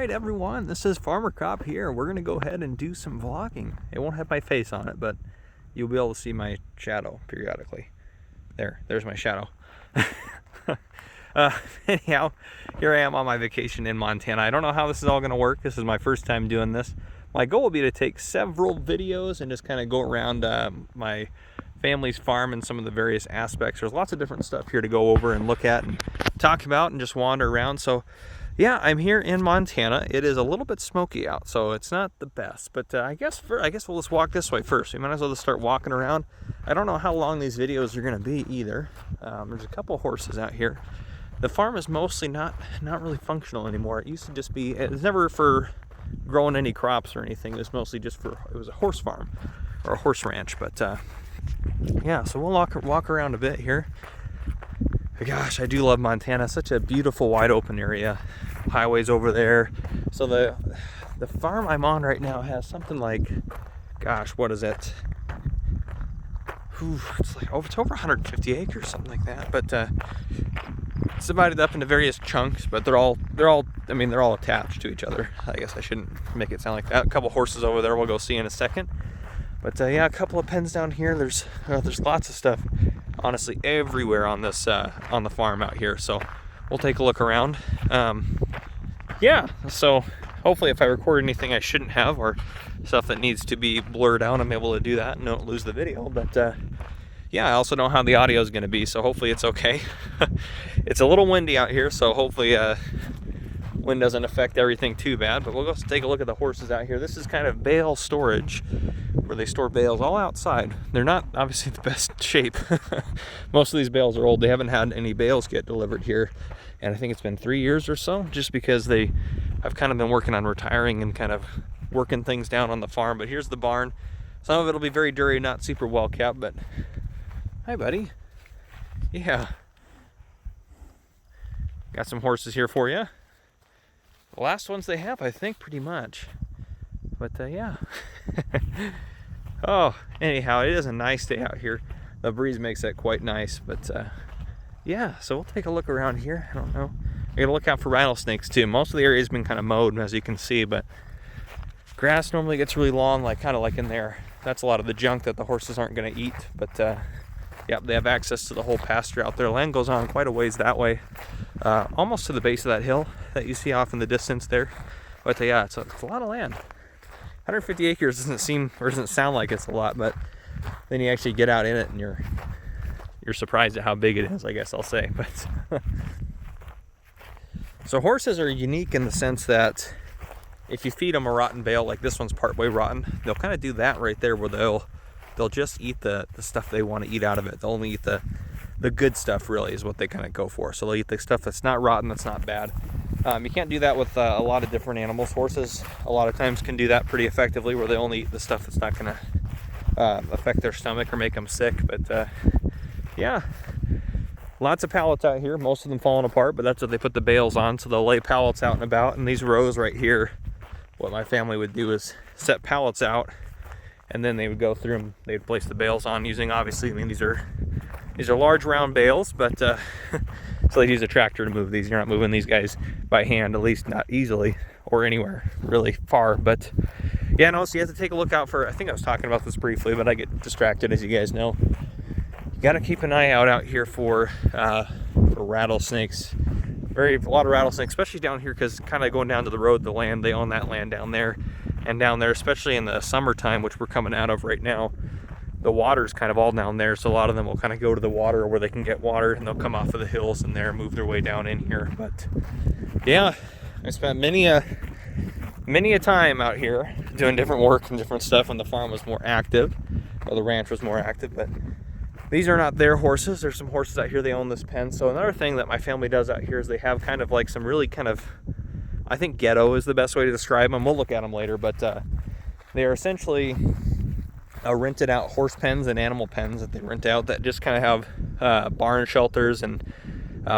Alright everyone, this is Farmer Cop here. We're going to go ahead and do some vlogging. It won't have my face on it, but you'll be able to see my shadow periodically. There's my shadow. Anyhow, here I am on my vacation in Montana. I don't know how this is all going to work. This is my first time doing this. My goal will be to take several videos and just kind of go around my family's farm and some of the various aspects. There's lots of different stuff here to go over and look at and talk about and just wander around. So yeah, I'm here in Montana. It is a little bit smoky out, so it's not the best. But I guess we'll just walk this way first. We might as well just start walking around. I don't know how long these videos are going to be either. There's a couple horses out here. The farm is mostly not really functional anymore. It used to just be. It was never for growing any crops or anything. It was mostly just for. It was a horse farm or a horse ranch. But yeah, so we'll walk around a bit here. Gosh, I do love Montana. Such a beautiful, wide open area. Highways over there. So the farm I'm on right now has something like, gosh, what is it? It's like it's over 150 acres, something like that. But it's divided up into various chunks, but they're all attached to each other. I guess I shouldn't make it sound like that. A couple horses over there we'll go see in a second. But yeah, a couple of pens down here. There's lots of stuff, honestly, everywhere on this on the farm out here. So we'll take a look around. Yeah, so hopefully if I record anything I shouldn't have or stuff that needs to be blurred out, I'm able to do that and don't lose the video. But yeah, I also know how the audio is going to be, so hopefully it's okay. It's a little windy out here, so hopefully wind doesn't affect everything too bad. But we'll go take a look at the horses out here. This is kind of bale storage, where they store bales all outside. They're not obviously the best shape. Most of these bales are old. They haven't had any bales get delivered here, and I think it's been 3 years or so, just because I've kind of been working on retiring and kind of working things down on the farm. But here's the barn. Some of it'll be very dirty, not super well kept, but hi buddy. Yeah, got some horses here for you. The last ones they have, I think, pretty much. But yeah. Oh, anyhow, it is a nice day out here. The breeze makes that quite nice. But yeah, so we'll take a look around here. I don't know. I gotta look out for rattlesnakes too. Most of the area has been kind of mowed, as you can see, but grass normally gets really long, kind of like in there. That's a lot of the junk that the horses aren't gonna eat. But yeah, they have access to the whole pasture out there. Land goes on quite a ways that way, almost to the base of that hill that you see off in the distance there. But yeah, it's a lot of land. 150 acres doesn't sound like it's a lot, but then you actually get out in it and you're surprised at how big it is, I guess I'll say. But so horses are unique in the sense that if you feed them a rotten bale, like this one's partway rotten, they'll kind of do that right there, where they'll just eat the stuff they want to eat out of it. They'll only eat the good stuff, really, is what they kind of go for. So they'll eat the stuff that's not rotten, that's not bad. You can't do that with a lot of different animals. Horses a lot of times can do that pretty effectively, where they only eat the stuff that's not going to affect their stomach or make them sick. But yeah, lots of pallets out here, most of them falling apart, but that's what they put the bales on. So they'll lay pallets out and about. And these rows right here, what my family would do is set pallets out, and then they would go through them. They'd place the bales on using, obviously, these are large round bales, but so they'd use a tractor to move these. You're not moving these guys by hand, at least not easily or anywhere really far. But yeah, no, so you have to take a look out for, I think I was talking about this briefly, but I get distracted, as you guys know. You got to keep an eye out here for rattlesnakes. A lot of rattlesnakes, especially down here, because kind of going down to the road, the land, they own that land down there. And down there, especially in the summertime, which we're coming out of right now, the water's kind of all down there, so a lot of them will kind of go to the water where they can get water, and they'll come off of the hills and there move their way down in here. But yeah, I spent many a time out here doing different work and different stuff when the farm was more active, or the ranch was more active. But these are not their horses. There's some horses out here. They own this pen. So another thing that my family does out here is they have kind of like some really kind of, I think ghetto is the best way to describe them. We'll look at them later, but they are essentially rented out horse pens and animal pens that they rent out, that just kind of have barn shelters and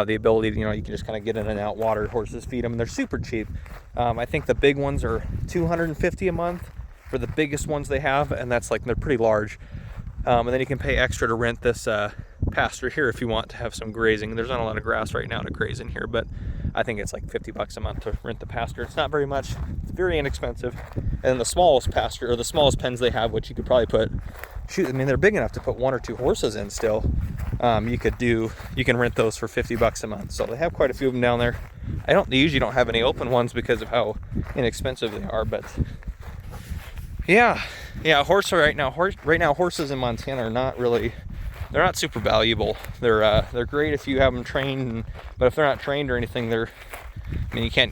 the ability to, you can just kind of get in and out, water horses, feed them, and they're super cheap. I think the big ones are $250 a month for the biggest ones they have, and that's they're pretty large. And then you can pay extra to rent this pasture here if you want to have some grazing. There's not a lot of grass right now to graze in here, but I think it's like 50 bucks a month to rent the pasture. It's not very much. It's very inexpensive. And the smallest pasture, or the smallest pens they have, which you could probably put, shoot, I mean, they're big enough to put 1 or 2 horses in still. You can rent those for 50 bucks a month. So they have quite a few of them down there. They usually don't have any open ones because of how inexpensive they are, but yeah, right now horses in Montana are not really, they're not super valuable. They're great if you have them trained, but if they're not trained or anything,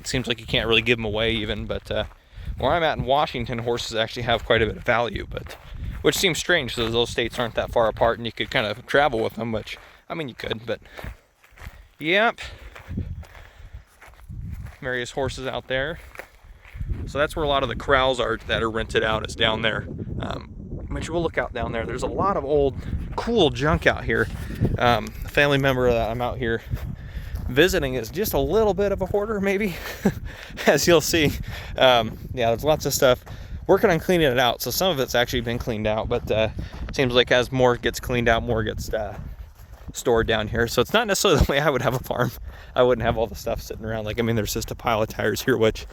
seems like you can't really give them away even. But where I'm at in Washington, horses actually have quite a bit of value, which seems strange because those states aren't that far apart and you could kind of travel with them, which, I mean, you could, but yep. Various horses out there. So that's where a lot of the corrals are that are rented out, is down there. Which we'll look out down there. There's a lot of old, cool junk out here. A family member that I'm out here visiting is just a little bit of a hoarder, maybe, as you'll see. Yeah, there's lots of stuff. Working on cleaning it out, so some of it's actually been cleaned out, but seems like as more gets cleaned out, more gets stored down here. So it's not necessarily the way I would have a farm. I wouldn't have all the stuff sitting around. Like, I mean, there's just a pile of tires here, which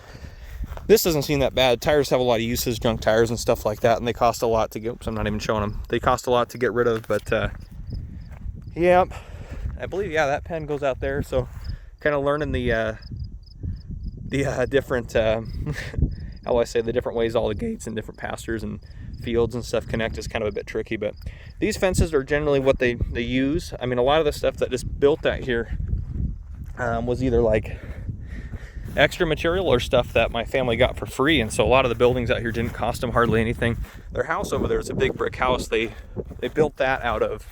this doesn't seem that bad. Tires have a lot of uses, junk tires and stuff like that, and they cost a lot to get. Oops, I'm not even showing them. They cost a lot to get rid of, but yeah, I believe, yeah, that pen goes out there. So kind of learning the different how do I say, the different ways all the gates and different pastures and fields and stuff connect is kind of a bit tricky, but these fences are generally what they use. I mean, a lot of the stuff that is built out here was either like extra material or stuff that my family got for free, and so a lot of the buildings out here didn't cost them hardly anything. Their house over there is a big brick house. They built that out of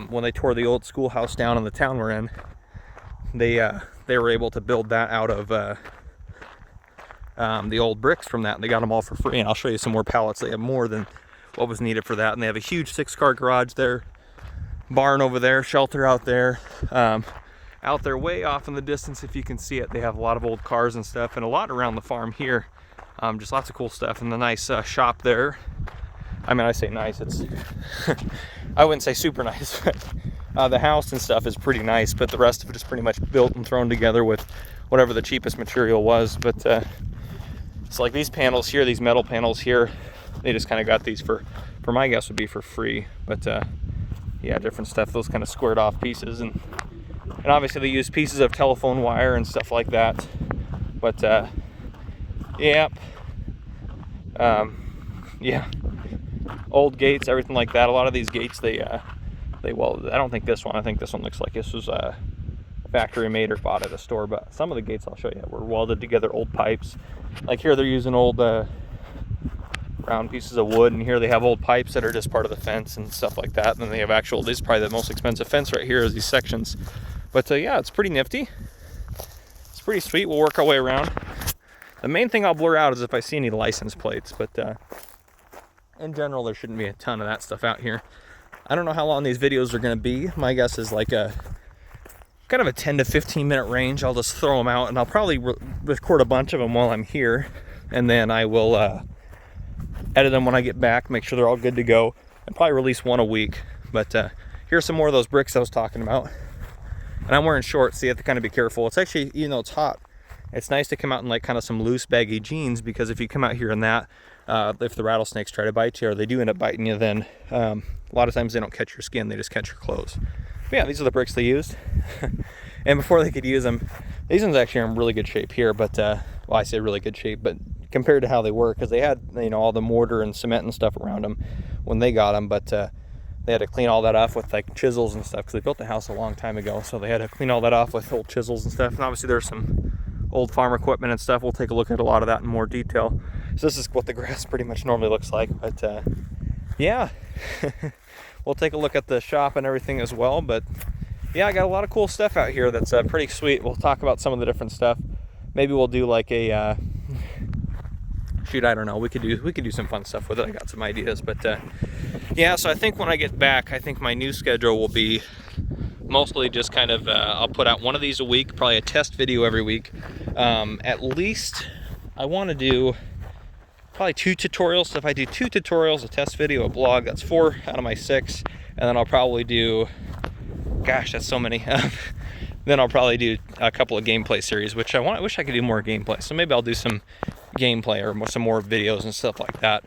when they tore the old schoolhouse down in the town we're in. They were able to build that out of the old bricks from that, and they got them all for free. And I'll show you some more pallets. They have more than what was needed for that, and they have a huge 6-car garage there, barn over there, shelter out there. Out there way off in the distance, if you can see it, they have a lot of old cars and stuff, and a lot around the farm here. Just lots of cool stuff, and the nice shop there. I mean, I say nice, it's I wouldn't say super nice, but the house and stuff is pretty nice, but the rest of it is pretty much built and thrown together with whatever the cheapest material was. But it's like these panels here, these metal panels here, they just kind of got these for my guess would be for free. But yeah, different stuff, those kind of squared off pieces, and obviously they use pieces of telephone wire and stuff like that. But yeah, yeah, old gates, everything like that. A lot of these gates, they welded. I don't think this one. I think this one looks like this was factory made or bought at a store. But some of the gates I'll show you were welded together, old pipes. Like here they're using old round pieces of wood, and here they have old pipes that are just part of the fence and stuff like that. And then they have actual, this is probably the most expensive fence right here, is these sections. But yeah, it's pretty nifty. It's pretty sweet. We'll work our way around. The main thing I'll blur out is if I see any license plates, but in general, there shouldn't be a ton of that stuff out here. I don't know how long these videos are going to be. My guess is like a kind of a 10 to 15 minute range. I'll just throw them out, and I'll probably record a bunch of them while I'm here, and then I will edit them when I get back, make sure they're all good to go, and probably release one a week. But here's some more of those bricks I was talking about. And I'm wearing shorts, so you have to kind of be careful. It's actually, you know, it's hot. It's nice to come out in like kind of some loose baggy jeans, because if you come out here in that, if the rattlesnakes try to bite you, or they do end up biting you, then a lot of times they don't catch your skin, they just catch your clothes. But yeah, these are the bricks they used. And before they could use them, these ones actually are in really good shape here, but well, I say really good shape, but compared to how they were, because they had, you know, all the mortar and cement and stuff around them when they got them, but they had to clean all that off with like chisels and stuff, because they built the house a long time ago, so they had to clean all that off with old chisels and stuff. And obviously there's some old farm equipment and stuff. We'll take a look at a lot of that in more detail. So this is what the grass pretty much normally looks like, but yeah. We'll take a look at the shop and everything as well. But yeah, I got a lot of cool stuff out here that's pretty sweet. We'll talk about some of the different stuff. Maybe we'll do like a shoot, I don't know, we could do some fun stuff with it. I got some ideas, but yeah, so I think when I get back, I think my new schedule will be mostly just kind of I'll put out one of these a week, probably a test video every week. At least I want to do probably 2 tutorials. So if I do 2 tutorials, a test video, a blog, that's 4 out of my 6. And then I'll probably do, gosh, that's so many. then I'll probably do a couple of gameplay series, which I wish I could do more gameplay. So maybe I'll do some gameplay or some more videos and stuff like that,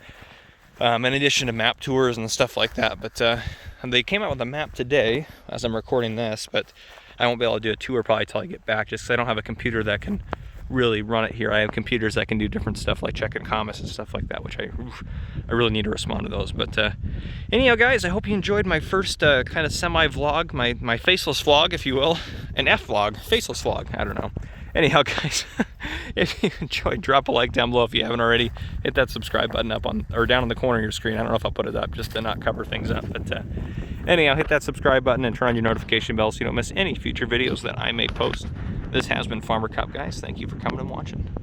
in addition to map tours and stuff like that. But they came out with a map today as I'm recording this, but I won't be able to do a tour probably till I get back, just because I don't have a computer that can really run it here. I have computers that can do different stuff like checking comments and stuff like that, which I really need to respond to those. But anyhow, guys, I hope you enjoyed my first kind of semi-vlog, my faceless vlog, if you will. An F-vlog, faceless vlog, I don't know. Anyhow, guys, if you enjoyed, drop a like down below if you haven't already. Hit that subscribe button up on, or down in the corner of your screen. I don't know if I'll put it up just to not cover things up. But anyhow, hit that subscribe button and turn on your notification bell so you don't miss any future videos that I may post. This has been Farmer Cub, guys. Thank you for coming and watching.